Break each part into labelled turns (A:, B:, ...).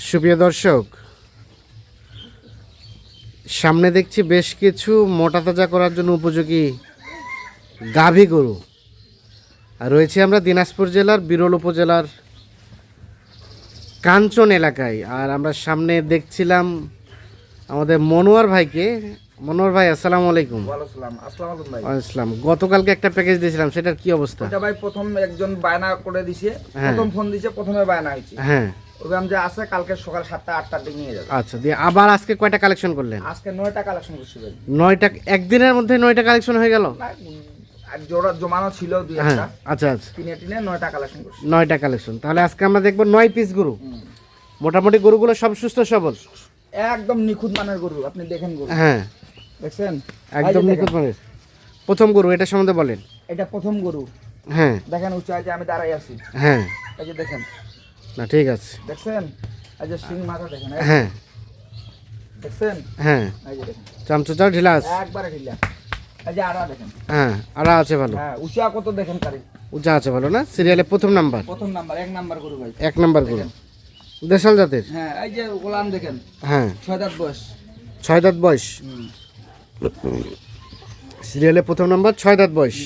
A: সুপ্রিয় দর্শক, সামনে দেখছি বেশ কিছু মোটা তাজা করার জন্য উপযোগী গাভী গরু। আর রয়েছে আমরা দিনাজপুর জেলার বিরল উপজেলার কাঞ্চন এলাকায়। আর আমরা সামনে দেখছিলাম আমাদের মনোয়ার ভাইকে। মনোয়ার ভাই, আসসালামু আলাইকুম। আসসালাম। গতকালকে একটা প্যাকেজ দিয়েছিলাম, সেটার কি অবস্থা?
B: এটা ভাই প্রথম একজন বায়না করে দিছে, প্রথম ফোন দিছে, প্রথমে বায়না হয়েছে।
A: হ্যাঁ,
B: ওইরকম যে আছে কালকে সকাল 7টা 8টার দিকে নিয়ে যাবে।
A: আচ্ছা, দিয়ে আবার আজকে কয়টা কালেকশন করলেন?
B: আজকে 9টা কালেকশন করছি ভাই।
A: 9টা একদিনের মধ্যে 9টা কালেকশন হয়ে গেল?
B: আর জোড়া জমানো ছিল দুই
A: হ্যাঁ,
B: একটা,
A: আচ্ছা আচ্ছা,
B: কিনে টিনে 9টা কালেকশন করছি।
A: 9টা কালেকশন। তাহলে আজকে আমরা দেখবো 9 পিস গরু। মোটামুটি গরুগুলো সব সুস্থ সবল,
B: একদম নিখুঁত মানের গরু, আপনি দেখেন গরু।
A: হ্যাঁ
B: দেখছেন
A: একদম নিখুঁত মানের। প্রথম গরু, এটা সম্বন্ধে বলেন।
B: এটা প্রথম গরু।
A: হ্যাঁ
B: দেখেন উঁচায় যে আমি দাঁড়াই আছি,
A: হ্যাঁ,
B: এই যে দেখেন,
A: না ঠিক আছে।
B: দেখছেন এই যে সিং মাথা দেখেন,
A: হ্যাঁ
B: দেখছেন,
A: হ্যাঁ,
B: এই যে দেখেন
A: চামচুচাও ঢিলা আছে,
B: একবারে ঢিলা। এই যে আড়া দেখেন,
A: হ্যাঁ আড়া আছে ভালো,
B: হ্যাঁ উঁচা কত দেখেন কারি,
A: উঁচা আছে ভালো। না সিরিয়ালে প্রথম নাম্বার,
B: প্রথম নাম্বার, এক নাম্বার গরু ভাই,
A: 1 নাম্বার গরু, দেশাল জাতের।
B: হ্যাঁ এই যে গোলাম দেখেন,
A: হ্যাঁ
B: 6 দাঁত বয়স।
A: 6 দাঁত বয়স, সিরিয়ালে প্রথম নাম্বার, 6 দাঁত বয়স।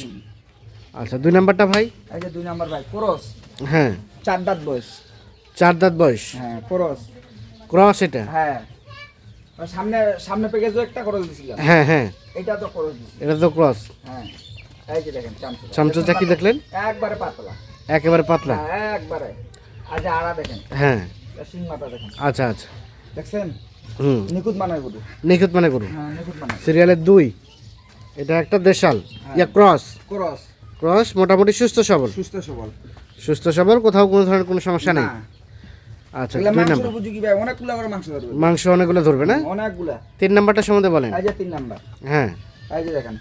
A: আচ্ছা, 2 নাম্বারটা ভাই?
B: এই যে 2 নাম্বার ভাই ক্রস,
A: হ্যাঁ
B: 4 দাঁত বয়স।
A: 4 দাঁত বয়স,
B: হ্যাঁ ক্রস,
A: ক্রস এটা।
B: হ্যাঁ আর সামনে সামনে প্যাকেজও একটা ক্রস দিছিলাম,
A: হ্যাঁ হ্যাঁ,
B: এটা তো ক্রস দিছি।
A: এটা তো ক্রস।
B: হ্যাঁ এই যে দেখেন
A: চামচুচা কি দেখলেন?
B: একবারে পাতলা,
A: একেবারে পাতলা,
B: হ্যাঁ একবারে। আর যে আড়া দেখেন,
A: হ্যাঁ
B: সিং মাথা দেখেন,
A: আচ্ছা আচ্ছা,
B: দেখছেন
A: হুম,
B: নিখুঁত মানের গরু।
A: নিখুঁত মানে গরু।
B: হ্যাঁ নিখুঁত মানের
A: সিরিয়ালের 2, এটা একটা দেশাল, ইয়া ক্রস।
B: ক্রস,
A: ক্রস মোটামুটি সুস্থ সবল,
B: সুস্থ সবল,
A: সুস্থ সবল, কোথাও কোনো ধরনের কোনো সমস্যা নেই।
B: না,
A: আচ্ছা,
B: এগুলা
A: 2
B: মাংসের
A: নাম্বার,
B: উপযোগী ভাই, অনেকগুলা করে মাংস ধরবে,
A: মাংস অনেকগুলো ধরবে না?
B: অনেকগুলা।
A: 3 নাম্বারটা সম্বন্ধে বলেন।
B: এই যে 3 নাম্বার,
A: হ্যাঁ
B: এই যে দেখেন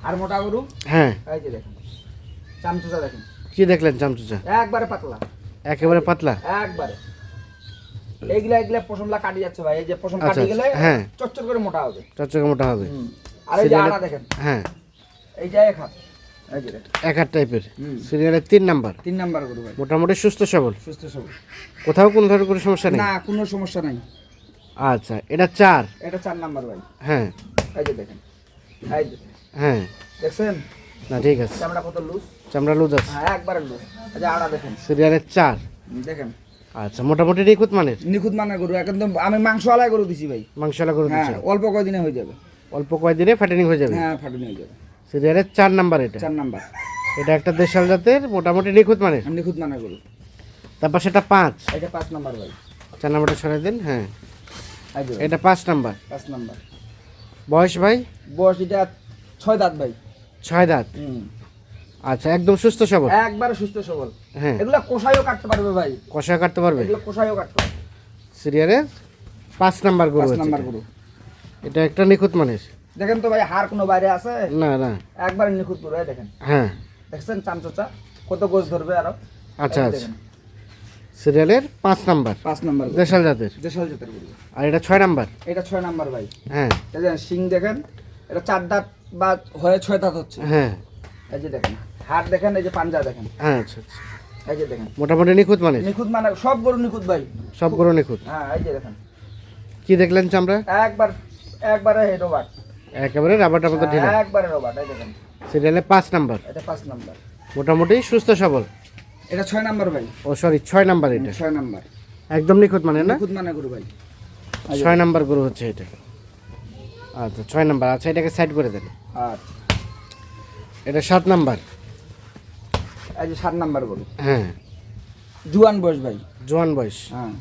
B: আর মোটা গরু,
A: হ্যাঁ,
B: এই যে দেখেন চামচুচা দেখেন,
A: কি দেখলেন? চামচুচা
B: একবারে পাতলা,
A: একেবারে পাতলা,
B: একবারে। এইগুলা এইগুলা পশমলা কাটি যাচ্ছে ভাই, এই যে পশম
A: আচ্ছা,
B: কাটি গেলে
A: হ্যাঁ,
B: চচ্চর করে মোটা হবে,
A: চকচকে মোটা হবে।
B: আর এই যে আড়া দেখেন,
A: হ্যাঁ,
B: এই যে এক হাত, এই যে দেখেন
A: এক হাত টাইপের। সিরিয়ালের 3 নাম্বার,
B: 3 নাম্বার গরু ভাই,
A: মোটামুটি সুস্থ সবল,
B: সুস্থ সবল,
A: কোথাও কোনো ধরনের কোনো সমস্যা নেই।
B: না কোনো সমস্যা নাই।
A: আচ্ছা, এটা 4।
B: এটা 4 নাম্বার ভাই,
A: হ্যাঁ
B: এই যে দেখেন, এই যে
A: হ্যাঁ,
B: দেখছেন
A: না ঠিক আছে,
B: চামড়া কত লুজ,
A: চামড়া লুজ আছে।
B: হ্যাঁ একবারে লুজ। এই যে আড়া দেখেন,
A: সিরিয়ালের 4।
B: দেখেন
A: আচ্ছা, মোটামুটি নিখুঁত মানের,
B: নিখুঁত মানের গরু, একদম আমি মাংসওয়ালাই গরু দিছি ভাই।
A: মাংসলা করে
B: হ্যাঁ
A: দিচ্ছে,
B: অল্প কয়দিনে হয়ে যাবে,
A: অল্প কয়েকদিনে ফ্যাটেনিং হয়ে যাবে।
B: হ্যাঁ ফাটুনি হয়ে যাবে।
A: সিরিয়ালের 4 নাম্বার এটা।
B: 4 নাম্বার,
A: এটা একটা দেশাল জাতের, মোটামুটি নিখুঁত মানের।
B: নিখুঁত মানের গরু।
A: তারপর সেটা 5।
B: এটা 5 নাম্বার ভাই,
A: 4 নাম্বারটা সরাই দেন। হ্যাঁ,
B: এই যে
A: এটা 5 নাম্বার।
B: 5 নাম্বার
A: বয়স ভাই?
B: বয়স এটা 6 দাঁত ভাই।
A: 6 দাঁত। আচ্ছা, একদম সুস্থ সবল,
B: একবারে সুস্থ সবল।
A: হ্যাঁ,
B: এগুলা কোষায়ও কাটতে পারবে ভাই,
A: কষা কাটতে পারবে।
B: এগুলা কোষায়ও কাটতে পারবে।
A: সিরিয়ালের 5 নাম্বার গরু
B: 5
A: হচ্ছে
B: নাম্বার
A: এটা।
B: গরু।
A: এটা একটা নিখুঁত মানের।
B: দেখেন তো ভাই হাড় কোনো বাইরে আছে?
A: না না,
B: একবারে নিখুঁত গরু, এই দেখেন,
A: হ্যাঁ,
B: দেখছেন চামচোচা কত গোছ ধরবে আরো।
A: আচ্ছা
B: এই
A: আচ্ছা,
B: দেখেন,
A: সিরিয়ালের 5 নাম্বার,
B: 5 নাম্বার গরু,
A: দেশাল জাতের।
B: দেশাল জাতের গরু।
A: আর এটা 6 নাম্বার।
B: এটা 6 নাম্বার ভাই,
A: হ্যাঁ
B: এই যে সিং দেখেন, এটা 4 দাঁত বা হয়ে 6 দাঁত হচ্ছে।
A: হ্যাঁ
B: এই যে দেখেন হাড় দেখেন, এই যে পাঞ্জা দেখেন,
A: হ্যাঁ, আচ্ছা আচ্ছা,
B: এই যে দেখেন
A: মোটামুটি নিখুঁত মানের,
B: নিখুঁত মানে সব গরু নিখুঁত ভাই,
A: সব গরু নিখুঁত।
B: হ্যাঁ এই যে দেখেন
A: কি দেখলেন চামড়া?
B: একবার একবারে রোবাট,
A: একেবারে রাবারটার মতো ঢিলা।
B: একবারে রোবাট, এই দেখেন
A: সিরিয়ালে 5 নাম্বার,
B: এটা 5 নাম্বার।
A: মোটামুটি সুস্থ সবল।
B: এটা 6 নাম্বার ভাই,
A: ও সরি, 6 নাম্বার এটা।
B: 6 নাম্বার
A: একদম নিখুঁত মানে না?
B: নিখুঁত মানে গরু ভাই।
A: 6 নাম্বার গরু হচ্ছে এটা। আচ্ছা, 6 নাম্বার। আচ্ছা, এটাকে সাইড করে দেন।
B: আচ্ছা
A: এটা 7 নাম্বার।
B: এই যে 7 নাম্বার গরু,
A: হ্যাঁ,
B: জুয়ান বয়স ভাই,
A: জোয়ান বয়স।
B: হ্যাঁ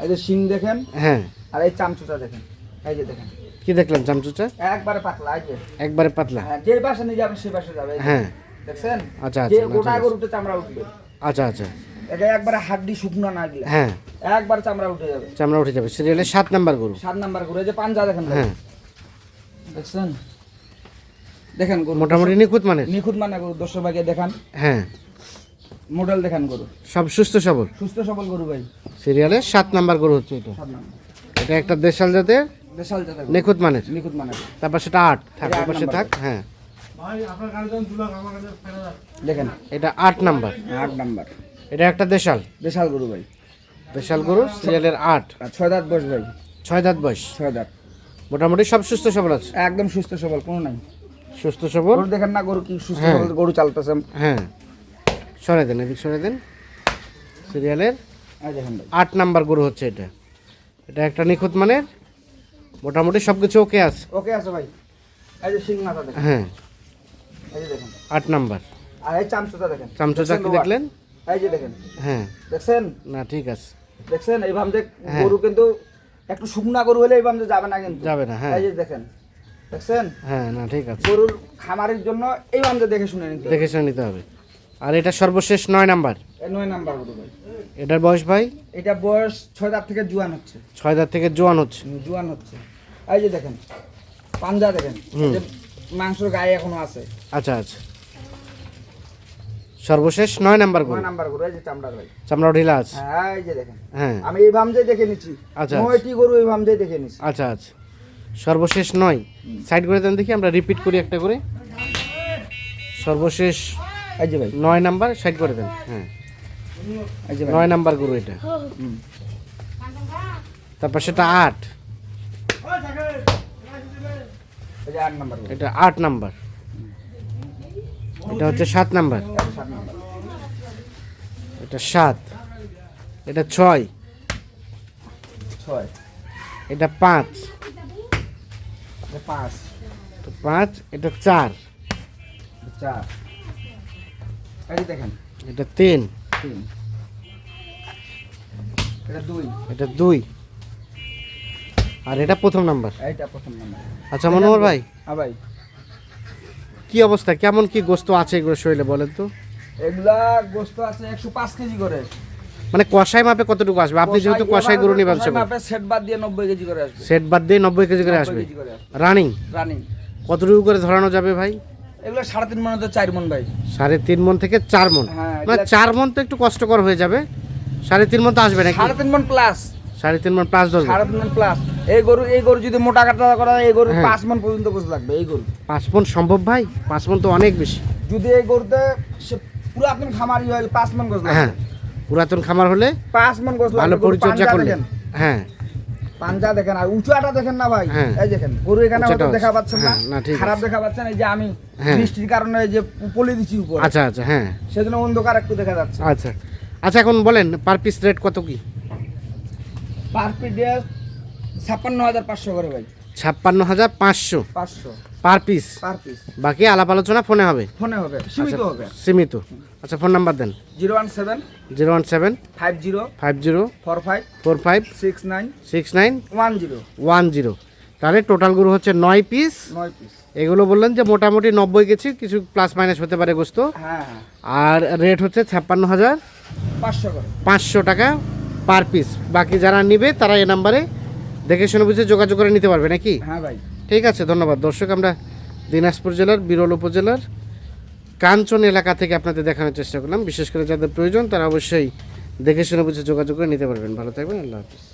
B: এই যে সিং দেখেন,
A: হ্যাঁ,
B: আর এই চামচুটা দেখেন, এই যে দেখেন
A: কি দেখলেন চামচুচা?
B: একবারে পাতলা, এই যে
A: একবারে পাতলা।
B: হ্যাঁ যে পাশে নিয়ে যাবে সে পাশে যাবে, এই যে
A: হ্যাঁ,
B: দেখছেন,
A: আচ্ছা
B: যে
A: আচ্ছা,
B: গোটা
A: আচ্ছা
B: গরুতে চামড়া উঠবে,
A: আচ্ছা আচ্ছা,
B: এটা একবারে হাড্ডি শুকনো না গেলে
A: হ্যাঁ,
B: একবার চামড়া উঠে যাবে।
A: চামড়া উঠে যাবে। সিরিয়ালে 7 নাম্বার গরু।
B: 7 নাম্বার গরু, এই যে পাঞ্জা দেখেন ভাই,
A: হ্যাঁ,
B: দেখছেন, দেখেন গরু
A: মোটামুটি নিখুঁত মানের।
B: নিখুঁত মানে গরু, 10 ভাগে দেখান,
A: হ্যাঁ,
B: মডেল দেখান গরু,
A: সব সুস্থ সবল।
B: সুস্থ সবল গরু ভাই।
A: সিরিয়ালে 7 নাম্বার গরু হচ্ছে এটা।
B: 7 নাম্বার
A: এটা একটা দেশাল জাতের,
B: দেশাল জাতের গরু,
A: নিখুঁত মানের।
B: নিখুঁত মানে গরু।
A: তারপর সেটা 8 থাক,
B: এটা 8
A: পাশে
B: নাম্বার।
A: থাক। হ্যাঁ,
B: দেখেন
A: এটা 8 নাম্বার।
B: 8 নাম্বার
A: এটা একটা দেশাল,
B: দেশাল গরু ভাই,
A: দেশাল গরু সিরিয়ালের 8,
B: আর 6 দাঁত বয়স ভাই,
A: 6 দাঁত বয়স।
B: 6 দাঁত,
A: মোটামুটি সব সুস্থ সবল আছে,
B: একদম সুস্থ সবল, কোনো নাই।
A: সুস্থ সবল।
B: গরু দেখেন না, গরু কি সুস্থ
A: হ্যাঁ।
B: সবল গরু চালতেছে।
A: হ্যাঁ, সরে দেন, এদিক সরে দেন। সিরিয়ালের
B: এই দেখেন ভাই,
A: 8 নাম্বার গরু হচ্ছে এটা। এটা একটা নিখুঁত মানের, মোটামুটি সব কিছু ওকে আছে।
B: ওকে আছে ভাই। এই যে শিং মাথা দেখেন,
A: হ্যাঁ,
B: এই যে দেখেন,
A: 8 নাম্বার।
B: আর এই চামচটা দেখেন,
A: চামচা কি দেখলেন?
B: এই যে দেখেন,
A: হ্যাঁ,
B: দেখছেন,
A: না ঠিক আছে,
B: দেখছেন এই ভামজে
A: হ্যাঁ।
B: গরু কিন্তু একটু শুকনা গরু হলে এই ভামজে যাবে না কিন্তু,
A: যাবে না। হ্যাঁ
B: এই যে দেখেন, দেখছেন
A: হ্যাঁ, না ঠিক আছে,
B: গরুর খামারের জন্য এই ভামজে দেখে শুনে নিতে হবে।
A: দেখে শুনে নিতে হবে। আর এটা সর্বশেষ 9 নাম্বার।
B: এই 9 নাম্বার গরু ভাই,
A: এটার বয়স ভাই
B: এটা বয়স 6 দাঁত থেকে জোয়ান হচ্ছে,
A: 6 দাঁত থেকে জোয়ান হচ্ছে।
B: জোয়ান হচ্ছে। এই যে দেখেন পাঞ্জা দেখেন, এই যে মাংসের গায়ে এখনো আছে।
A: আচ্ছা আচ্ছা, সর্বশেষ 9 নাম্বার
B: 9
A: গরু,
B: নাম্বার গরু, এই যে চামড়া ভাই,
A: চামড়া ঢিলা আছে।
B: হ্যাঁ এই যে দেখেন,
A: হ্যাঁ,
B: আমি এই ভামজে দেখে নিচ্ছি,
A: আচ্ছা,
B: 9টি গরু এই ভামজে দেখে নিচ্ছি।
A: আচ্ছা আচ্ছা, সর্বশেষ 9 সাইড করে দেন দেখি, আমরা রিপিট করি একটা করে। সর্বশেষ
B: এই যে ভাই,
A: 9 নাম্বার সাইড করে দেন। হ্যাঁ,
B: এই যে ভাই,
A: 9 নাম্বার গরু এটা। তারপর সেটা 8,
B: এই যে 8 নাম্বার গরু,
A: এটা 8 নাম্বার। এটা হচ্ছে 7 নাম্বার,
B: 7 নাম্বার,
A: এটা 7, এটা 6,
B: 6,
A: এটা 5,
B: এটা 5,
A: তো 5, এটা 4,
B: 4, এই যে দেখেন
A: এটা 3,
B: 3, এটা 2,
A: এটা 2, আর এটা প্রথম নাম্বার।
B: এইটা প্রথম নাম্বার।
A: আচ্ছা মনোহর ভাই,
B: হ্যাঁ ভাই,
A: কি অবস্থা, কেমন কি গোস্ত আছে এগুলো শরীরে বলেন তো?
B: এগুলা গোস্ত আছে 105 কেজি করে।
A: মানে কষাই মাপে কতটুকু আসবে? আপনি যেহেতু কষাই গরু নিয়ে ব্যবসা করেন,
B: মাপে সেট বাদ দিয়ে 90 কেজি করে আসবে।
A: সেট বাদ দিয়ে 90 কেজি করে আসবে।
B: 90 কেজি করে আসবে।
A: রানিং
B: রানিং
A: কতটুকু করে ধরানো যাবে ভাই?
B: এগুলো 3.5 মন তো 4 মন ভাই।
A: 3.5 মন থেকে 4 মন।
B: হ্যাঁ,
A: মানে 4 মন তো একটু কষ্টকর হয়ে যাবে, 3.5 মন তো আসবে নাকি?
B: 3.5 মন প্লাস,
A: 3.5 মন প্লাস ধরবে।
B: 3.5 মন প্লাস। এই গরু যদি মোটা কাটা করা হয়, এই গরু
A: হ্যাঁ।
B: 5 মন পর্যন্ত গোস্ত লাগবে। এই গরু
A: 5 মন সম্ভব ভাই? 5 মন তো অনেক বেশি।
B: যদি এই গরুতে সে পুরাতন খামারি হয় 5 মন গোস্ত
A: হ্যাঁ,
B: লাগবে।
A: পুরাতন খামার হলে
B: 5 মন গোস্ত লাগবে।
A: ভালো
B: গরু
A: পরিচর্যা
B: পাঞ্জা
A: করলে।
B: দেখেন,
A: হ্যাঁ,
B: পাঞ্জা দেখেন, আর উঁচুটা দেখেন না ভাই।
A: হ্যাঁ।
B: এই দেখেন গরু এখানে
A: উঁচুটা
B: হয়তো দেখা পাচ্ছেন না,
A: হ্যাঁ, না, ঠিক আছে।
B: খারাপ দেখা পাচ্ছেন। এই যে আমি
A: হ্যাঁ।
B: বৃষ্টির কারণে এই যে পলি দিচ্ছি উপরে,
A: আচ্ছা আচ্ছা, হ্যাঁ
B: সেজন্য অন্ধকার একটু দেখা যাচ্ছে।
A: আচ্ছা আচ্ছা, এখন বলেন পার পিস রেট কত কি?
B: পার পিস 56,500 করে ভাই।
A: 56,500
B: 500
A: পার পিস।
B: পার পিস,
A: বাকি আলাপ আলোচনা ফোনে হবে,
B: ফোনে হবে, সীমিত হবে।
A: সীমিত। আচ্ছা, ফোন নাম্বার দেন।
B: 017
A: 017
B: 50
A: 50
B: 45
A: 45
B: 69
A: 69
B: 10
A: 10। তাহলে টোটাল গরু হচ্ছে 9 পিস।
B: 9 পিস।
A: এগুলো বললেন যে মোটামুটি 90 কেজি, কিছু প্লাস মাইনাস হতে পারে গোস্ত।
B: হ্যাঁ হ্যাঁ,
A: আর রেট হচ্ছে
B: 500 করে।
A: 56,500 টাকা পার পিস। বাকি যারা নিবে তারা এই নাম্বারে দেখে শুনে বুঝে যোগাযোগ করে নিতে পারবে নাকি?
B: হ্যাঁ ভাই,
A: ঠিক আছে, ধন্যবাদ। দর্শক, আমরা দিনাজপুর জেলার বিরল উপজেলার কাঞ্চন এলাকা থেকে আপনাদের দেখানোর চেষ্টা করলাম। বিশেষ করে যাদের প্রয়োজন তারা অবশ্যই দেখে শুনে বুঝে যোগাযোগ করে নিতে পারবেন। ভালো থাকবেন, আল্লাহ হাফিজ।